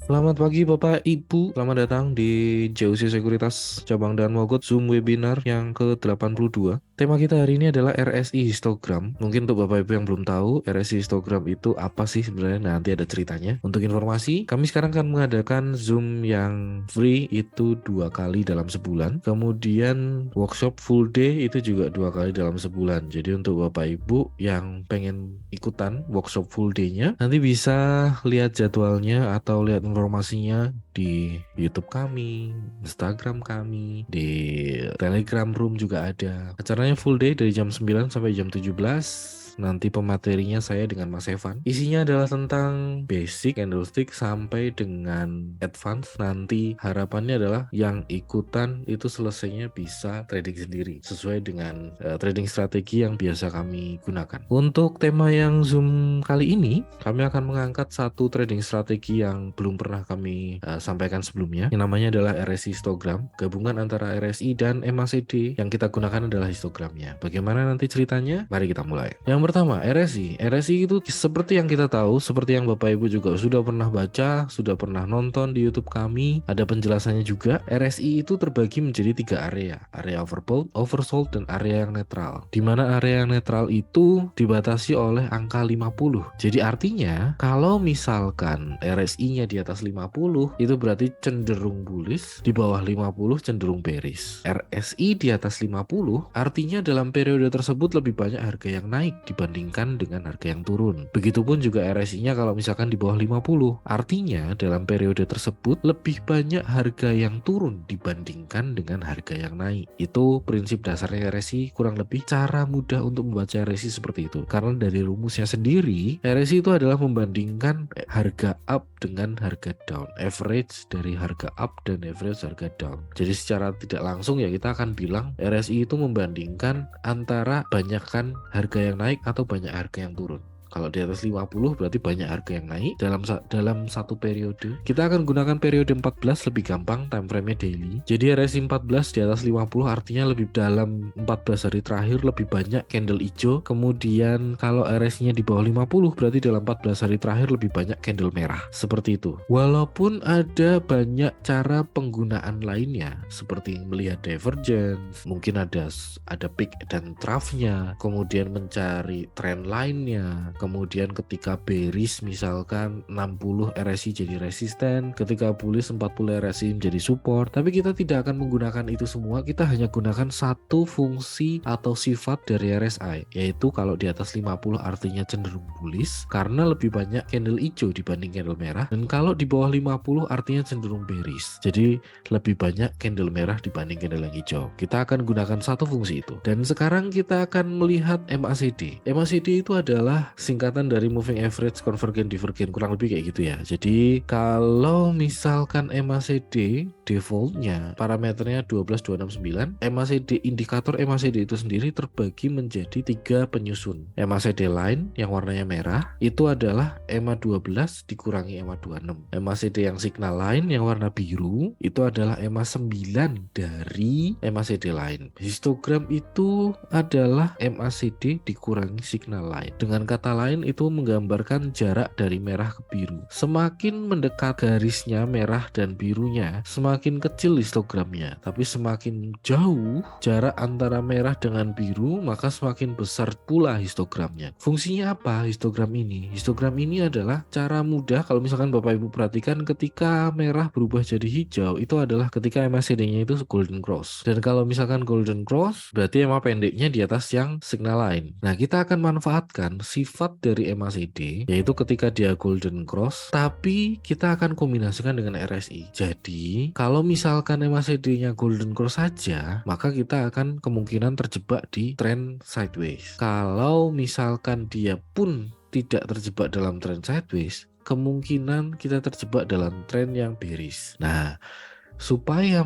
Selamat pagi Bapak Ibu, selamat datang di JOC Sekuritas Cabang dan Mogot Zoom webinar yang ke-82. Tema kita hari ini adalah RSI histogram. Mungkin untuk Bapak Ibu yang belum tahu, RSI histogram itu apa sih sebenarnya? Nanti ada ceritanya. Untuk informasi, kami sekarang akan mengadakan Zoom yang free itu 2 kali dalam sebulan. Kemudian workshop full day itu juga 2 kali dalam sebulan. Jadi untuk Bapak Ibu yang pengen ikutan workshop full day-nya, nanti bisa lihat jadwalnya atau lihat informasinya di YouTube kami, Instagram kami, di Telegram Room juga ada. Acaranya full day dari jam 9 sampai jam 17. Nanti pematerinya saya dengan Mas Evan. Isinya adalah tentang basic, candlestick sampai dengan advance. Nanti harapannya adalah yang ikutan itu selesainya bisa trading sendiri sesuai dengan trading strategi yang biasa kami gunakan. Untuk tema yang Zoom kali ini, kami akan mengangkat satu trading strategi yang belum pernah kami sampaikan sebelumnya. Yang namanya adalah RSI histogram, gabungan antara RSI dan MACD. Yang kita gunakan adalah histogramnya. Bagaimana nanti ceritanya? Mari kita mulai. Yang pertama, RSI. RSI itu seperti yang kita tahu, seperti yang Bapak Ibu juga sudah pernah baca, sudah pernah nonton di YouTube kami, ada penjelasannya juga. RSI itu terbagi menjadi 3 area. Area overbought, oversold, dan area yang netral. Di mana area yang netral itu dibatasi oleh angka 50. Jadi artinya, kalau misalkan RSI-nya di atas 50, itu berarti cenderung bullish, di bawah 50 cenderung bearish. RSI di atas 50, artinya dalam periode tersebut lebih banyak harga yang naik dibandingkan dengan harga yang turun. Begitupun juga RSI-nya kalau misalkan di bawah 50, artinya dalam periode tersebut lebih banyak harga yang turun dibandingkan dengan harga yang naik. Itu prinsip dasarnya RSI, kurang lebih cara mudah untuk membaca RSI seperti itu. Karena dari rumusnya sendiri, RSI itu adalah membandingkan harga up dengan harga down, average dari harga up dan average harga down. Jadi secara tidak langsung ya kita akan bilang RSI itu membandingkan antara banyakkan harga yang naik atau banyak harga yang turun. Kalau di atas 50 berarti banyak harga yang naik dalam satu periode. Kita akan gunakan periode 14 lebih gampang, time frame-nya daily. Jadi RSI 14 di atas 50 artinya lebih dalam 14 hari terakhir lebih banyak candle hijau. Kemudian kalau RSI-nya di bawah 50 berarti dalam 14 hari terakhir lebih banyak candle merah. Seperti itu. Walaupun ada banyak cara penggunaan lainnya seperti melihat divergence, mungkin ada peak dan trough-nya, kemudian mencari trend lainnya. Kemudian ketika bearish misalkan 60 RSI jadi resisten, ketika bullish 40 RSI menjadi support. Tapi kita tidak akan menggunakan itu semua, kita hanya gunakan satu fungsi atau sifat dari RSI, yaitu kalau di atas 50 artinya cenderung bullish karena lebih banyak candle hijau dibanding candle merah, dan kalau di bawah 50 artinya cenderung bearish, jadi lebih banyak candle merah dibanding candle yang hijau. Kita akan gunakan satu fungsi itu. Dan sekarang kita akan melihat MACD. MACD itu adalah singkatan dari moving average convergent divergent, kurang lebih kayak gitu ya. Jadi kalau misalkan MACD defaultnya parameternya 12269, MACD indikator MACD itu sendiri terbagi menjadi 3 penyusun. MACD line yang warnanya merah itu adalah EMA 12 dikurangi EMA 26. MACD yang signal line yang warna biru itu adalah EMA 9 dari MACD line. Histogram itu adalah MACD dikurangi signal line. Dengan kata lain itu menggambarkan jarak dari merah ke biru. Semakin mendekat garisnya merah dan birunya, semakin kecil histogramnya. Tapi semakin jauh jarak antara merah dengan biru, maka semakin besar pula histogramnya. Fungsinya apa histogram ini? Histogram ini adalah cara mudah kalau misalkan Bapak Ibu perhatikan ketika merah berubah jadi hijau, itu adalah ketika MACD-nya itu golden cross. Dan kalau misalkan golden cross, berarti EMA pendeknya di atas yang signal line. Nah, kita akan manfaatkan sifat dari MACD, yaitu ketika dia golden cross, tapi kita akan kombinasikan dengan RSI. Jadi, kalau misalkan MACD-nya golden cross saja, maka kita akan kemungkinan terjebak di trend sideways. Kalau misalkan dia pun tidak terjebak dalam trend sideways, kemungkinan kita terjebak dalam trend yang bearish. Nah, supaya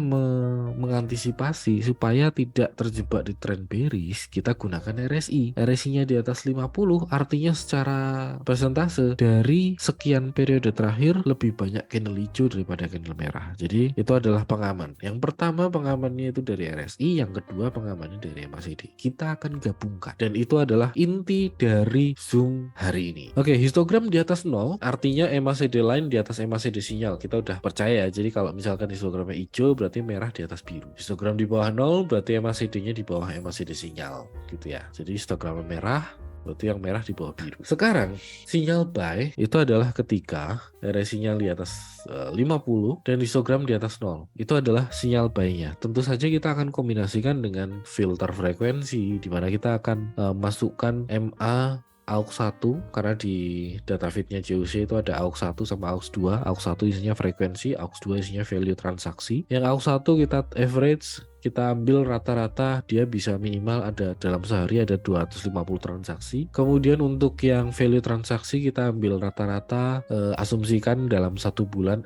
mengantisipasi supaya tidak terjebak di trend bearish, kita gunakan RSI. RSI-nya di atas 50 artinya secara persentase dari sekian periode terakhir lebih banyak candle hijau daripada candle merah. Jadi itu adalah pengaman. Yang pertama pengamannya itu dari RSI, yang kedua pengamannya dari MACD. Kita akan gabungkan dan itu adalah inti dari Zoom hari ini. Oke, histogram di atas 0 artinya MACD line di atas MACD sinyal. Kita udah percaya. Jadi kalau misalkan histogramnya hijau berarti merah di atas biru. Histogram di bawah 0 berarti MACD-nya di bawah MACD sinyal gitu ya. Jadi histogramnya merah berarti yang merah di bawah biru. Sekarang sinyal buy itu adalah ketika RSI-nya di atas 50 dan histogram di atas 0. Itu adalah sinyal buy-nya. Tentu saja kita akan kombinasikan dengan filter frekuensi di mana kita akan masukkan MA AUX 1 karena di data feednya JOC itu ada AUX 1 sama AUX 2. AUX 1 isinya frekuensi, AUX 2 isinya value transaksi. Yang AUX 1 kita average, kita ambil rata-rata dia bisa minimal ada dalam sehari ada 250 transaksi. Kemudian untuk yang value transaksi kita ambil rata-rata asumsikan dalam satu bulan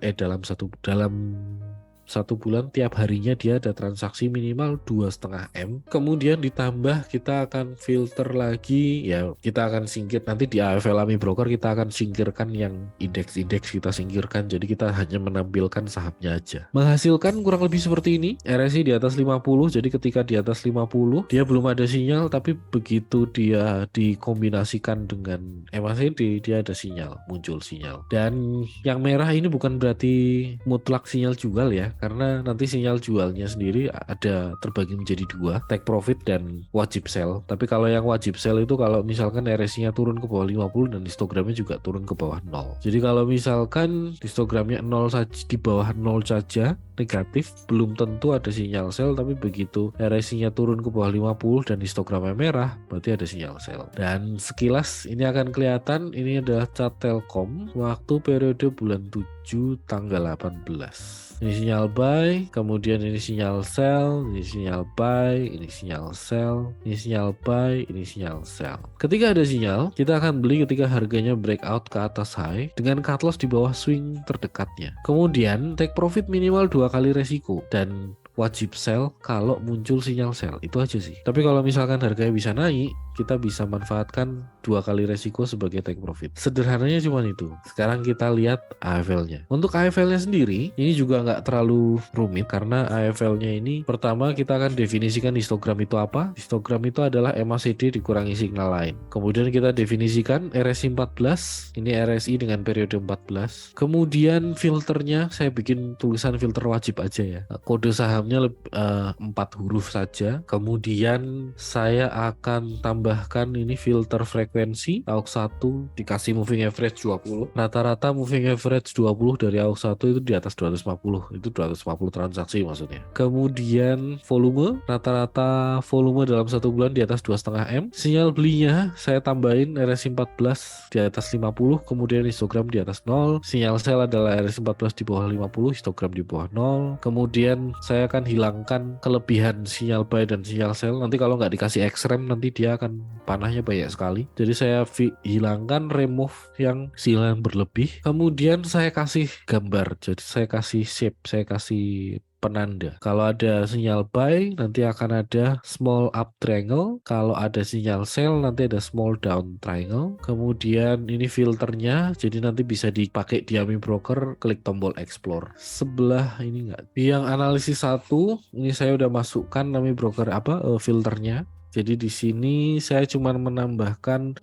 satu bulan tiap harinya dia ada transaksi minimal 2,5 M. Kemudian ditambah kita akan filter lagi, ya kita akan singkir nanti di AFL AMI Broker kita akan singkirkan yang indeks-indeks kita singkirkan, jadi kita hanya menampilkan sahamnya aja. Menghasilkan kurang lebih seperti ini, RSI di atas 50, jadi ketika di atas 50 dia belum ada sinyal, tapi begitu dia dikombinasikan dengan MACD dia ada sinyal, muncul sinyal. Dan yang merah ini bukan berarti mutlak sinyal jual ya, karena nanti sinyal jualnya sendiri ada terbagi menjadi dua, take profit dan wajib sell. Tapi kalau yang wajib sell itu kalau misalkan RSI-nya turun ke bawah 50 dan histogramnya juga turun ke bawah 0. Jadi kalau misalkan histogramnya 0 saja, di bawah 0 saja negatif, belum tentu ada sinyal sell, tapi begitu RSI-nya turun ke bawah 50 dan histogramnya merah, berarti ada sinyal sell. Dan sekilas ini akan kelihatan ini adalah chart Telkom waktu periode bulan 7 tanggal 18. Ini sinyal buy, kemudian ini sinyal sell, ini sinyal buy, ini sinyal sell, ini sinyal buy, ini sinyal sell. Ketika ada sinyal, kita akan beli ketika harganya breakout ke atas high dengan cut loss di bawah swing terdekatnya. Kemudian take profit minimal 2 kali resiko dan wajib sell kalau muncul sinyal sell. Itu aja sih. Tapi kalau misalkan harganya bisa naik, kita bisa manfaatkan 2 kali resiko sebagai take profit. Sederhananya cuma itu. Sekarang kita lihat AFL-nya. Untuk AFL-nya sendiri, ini juga nggak terlalu rumit karena AFL-nya ini pertama kita akan definisikan histogram itu apa. Histogram itu adalah MACD dikurangi signal lain. Kemudian kita definisikan RSI 14. Ini RSI dengan periode 14. Kemudian filternya saya bikin tulisan filter wajib aja ya. Kode sahamnya 4 huruf saja. Kemudian saya akan tambahkan ini filter frekuensi AUX 1 dikasih moving average 20. Rata-rata moving average 20 dari AUX 1 itu di atas 250. Itu 250 transaksi maksudnya. Kemudian volume, rata-rata volume dalam satu bulan di atas 2,5 M. Sinyal belinya saya tambahin RSI 14 di atas 50, kemudian histogram di atas 0. Sinyal sell adalah RSI 14 di bawah 50, histogram di bawah 0. Kemudian saya akan hilangkan kelebihan sinyal buy dan sinyal sell. Nanti kalau nggak dikasih X-ram nanti dia akan panahnya banyak sekali. Jadi saya hilangkan remove yang sinyal berlebih. Kemudian saya kasih gambar. Jadi saya kasih shape, saya kasih penanda. Kalau ada sinyal buy nanti akan ada small up triangle, kalau ada sinyal sell nanti ada small down triangle. Kemudian ini filternya, jadi nanti bisa dipakai di AMI Broker, klik tombol explore. Sebelah ini enggak. Yang analisis 1 ini saya udah masukkan AMI Broker filternya. Jadi di sini saya cuma menambahkan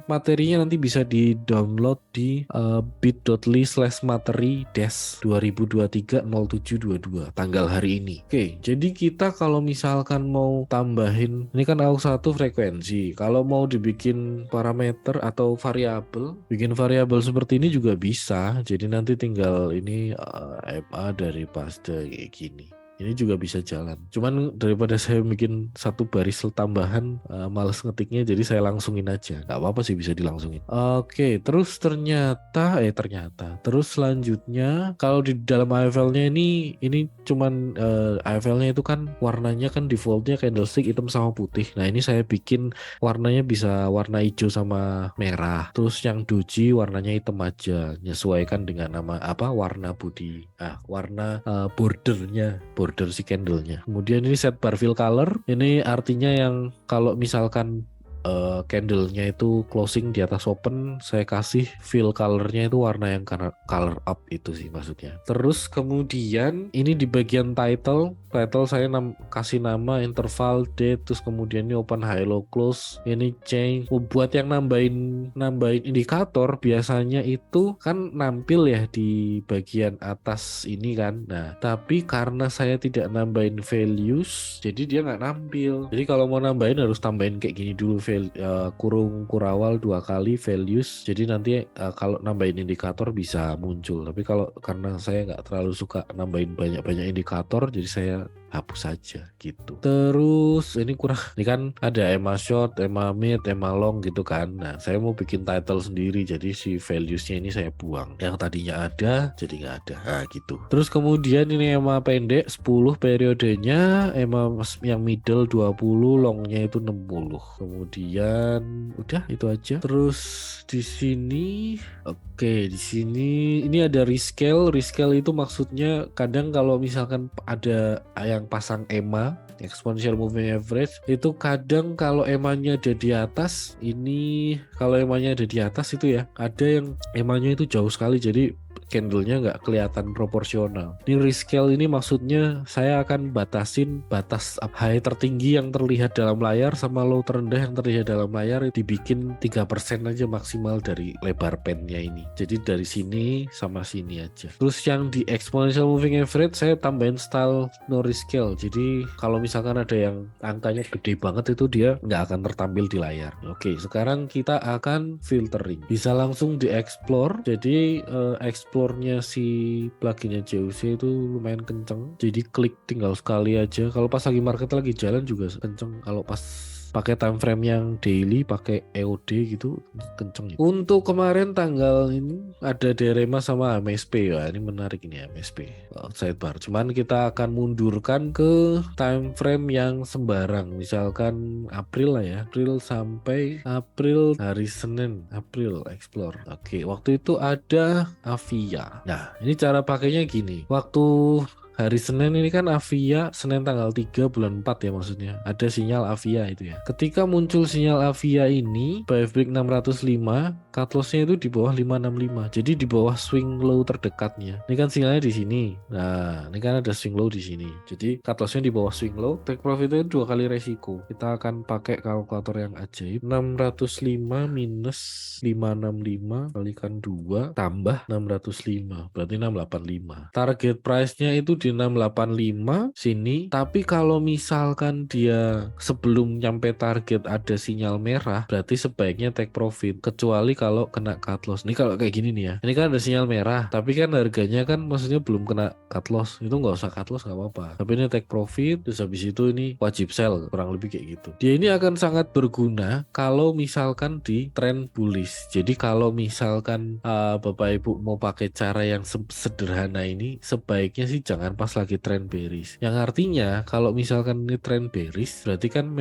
materinya nanti bisa di-download di bit.ly/materi-2023-0722 tanggal hari ini. Oke, jadi kita kalau misalkan mau tambahin, ini kan AUX 1 frekuensi. Kalau mau dibikin parameter atau variabel, bikin variabel seperti ini juga bisa. Jadi nanti tinggal ini MA dari paste kayak gini. Ini juga bisa jalan. Cuman daripada saya bikin satu baris tambahan, males ngetiknya, jadi saya langsungin aja. Gak apa-apa sih, bisa dilangsungin. Oke, terus ternyata terus selanjutnya kalau di dalam AFL-nya ini cuman AFL-nya itu kan warnanya kan defaultnya candlestick hitam sama putih. Nah ini saya bikin warnanya bisa warna hijau sama merah. Terus yang doji warnanya hitam aja, menyesuaikan dengan nama warna body, warna border si candlenya. Kemudian ini set bar fill color. Ini artinya yang kalau misalkan candlenya itu closing di atas open, saya kasih fill colornya itu warna yang color up itu sih maksudnya. Terus kemudian ini di bagian title saya kasih nama interval date, terus kemudian ini open high low close, ini change. Buat yang nambahin indikator biasanya itu kan nampil ya di bagian atas ini kan. Nah tapi karena saya tidak nambahin values, jadi dia nggak nampil. Jadi kalau mau nambahin harus tambahin kayak gini dulu, kurung kurawal 2 kali values, jadi nanti kalau nambahin indikator bisa muncul. Tapi kalau karena saya nggak terlalu suka nambahin banyak-banyak indikator, jadi saya hapus saja gitu. Terus ini kan ada EMA short, EMA mid, EMA long gitu kan. Nah saya mau bikin title sendiri, jadi si valuesnya ini saya buang, yang tadinya ada jadi nggak ada gitu. Terus kemudian ini EMA pendek 10 periodenya, EMA yang middle 20, longnya itu 60. Kemudian udah itu aja. Terus di sini di sini ini ada rescale. Rescale itu maksudnya kadang kalau misalkan ada yang pasang EMA exponential moving average, itu kadang kalau EMA-nya ada di atas, kalau EMA-nya ada di atas itu ya, ada yang EMA-nya itu jauh sekali, jadi candlenya nggak kelihatan proporsional. Ini rescale ini maksudnya saya akan batasin batas up high tertinggi yang terlihat dalam layar sama low terendah yang terlihat dalam layar, dibikin 3% aja maksimal dari lebar pennya ini. Jadi dari sini sama sini aja. Terus yang di exponential moving average saya tambahin style no rescale. Jadi kalau misalkan ada yang angkanya gede banget itu dia nggak akan tertampil di layar. Oke, sekarang kita akan filtering. Bisa langsung di explore. Jadi explore-nya si pluginnya JOC itu lumayan kenceng. Jadi klik tinggal sekali aja. Kalau pas lagi market lagi jalan juga kenceng. Kalau pas pakai time frame yang daily, pakai EOD gitu kenceng. Untuk kemarin tanggal ini ada DREMA sama MSP ya, ini menarik ini MSP sidebar. Cuman kita akan mundurkan ke time frame yang sembarang, misalkan April lah ya, April sampai April hari Senin, April explore. Oke, waktu itu ada Avia. Nah ini cara pakainya gini, waktu hari Senin ini kan Avia, Senin tanggal 3 bulan 4 ya maksudnya. Ada sinyal Avia itu ya. Ketika muncul sinyal Avia ini, buy break 605, cut loss-nya itu di bawah 565. Jadi di bawah swing low terdekatnya. Ini kan sinyalnya di sini. Nah, ini kan ada swing low di sini. Jadi cut loss-nya di bawah swing low, take profit-nya 2 kali resiko. Kita akan pakai kalkulator yang ajaib. 605 minus 565 kalikan 2 tambah 605, berarti 685. Target price-nya itu di 685 sini, tapi kalau misalkan dia sebelum nyampe target ada sinyal merah, berarti sebaiknya take profit, kecuali kalau kena cut loss. Ini kalau kayak gini nih ya, ini kan ada sinyal merah, tapi kan harganya kan maksudnya belum kena cut loss, itu nggak usah cut loss nggak apa-apa, tapi ini take profit, terus habis itu ini wajib sell, kurang lebih kayak gitu. Dia ini akan sangat berguna kalau misalkan di trend bullish. Jadi kalau misalkan Bapak Ibu mau pakai cara yang sederhana ini, sebaiknya sih jangan pas lagi trend bearish. Yang artinya kalau misalkan ini trend bearish, berarti kan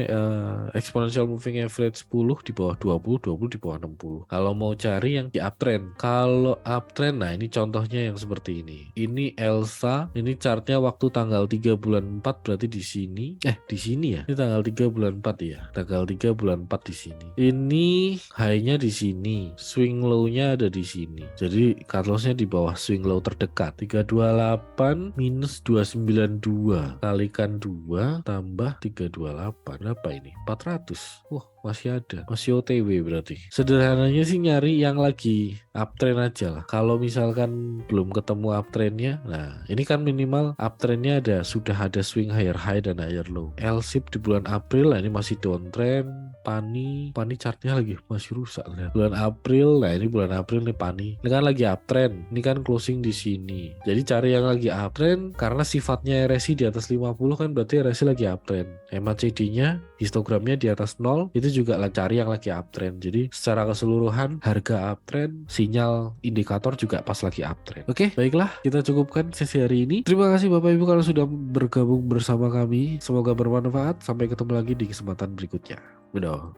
exponential moving average 10 di bawah 20, 20 di bawah 60. Kalau mau cari yang di uptrend. Kalau uptrend, nah ini contohnya yang seperti ini. Ini Elsa, ini chartnya waktu tanggal 3 bulan 4, berarti di sini. Di sini ya. Ini tanggal 3 bulan 4 ya. Tanggal 3 bulan 4 di sini. Ini high-nya di sini. Swing low-nya ada di sini. Jadi cut loss-nya di bawah swing low terdekat. 328 minus 292 kalikan 2 tambah 328, apa ini? 400. Wah, masih ada. Masih OTW berarti. Sederhananya sih nyari yang lagi uptrend aja lah. Kalau misalkan belum ketemu uptrendnya, nah ini kan minimal uptrendnya sudah ada swing higher high dan higher low. LSIP di bulan April, nah ini masih downtrend. Pani chartnya lagi masih rusak ternyata. Bulan April, nah ini bulan April nih Pani. Ini kan lagi uptrend. Ini kan closing di sini. Jadi cari yang lagi uptrend karena sifatnya RSI di atas 50 kan berarti RSI lagi uptrend. MACD-nya, histogramnya di atas 0 itu juga cari yang lagi uptrend. Jadi secara keseluruhan harga uptrend, sinyal indikator juga pas lagi uptrend. Oke, baiklah kita cukupkan sesi hari ini. Terima kasih Bapak Ibu kalau sudah bergabung bersama kami. Semoga bermanfaat. Sampai ketemu lagi di kesempatan berikutnya. Udah.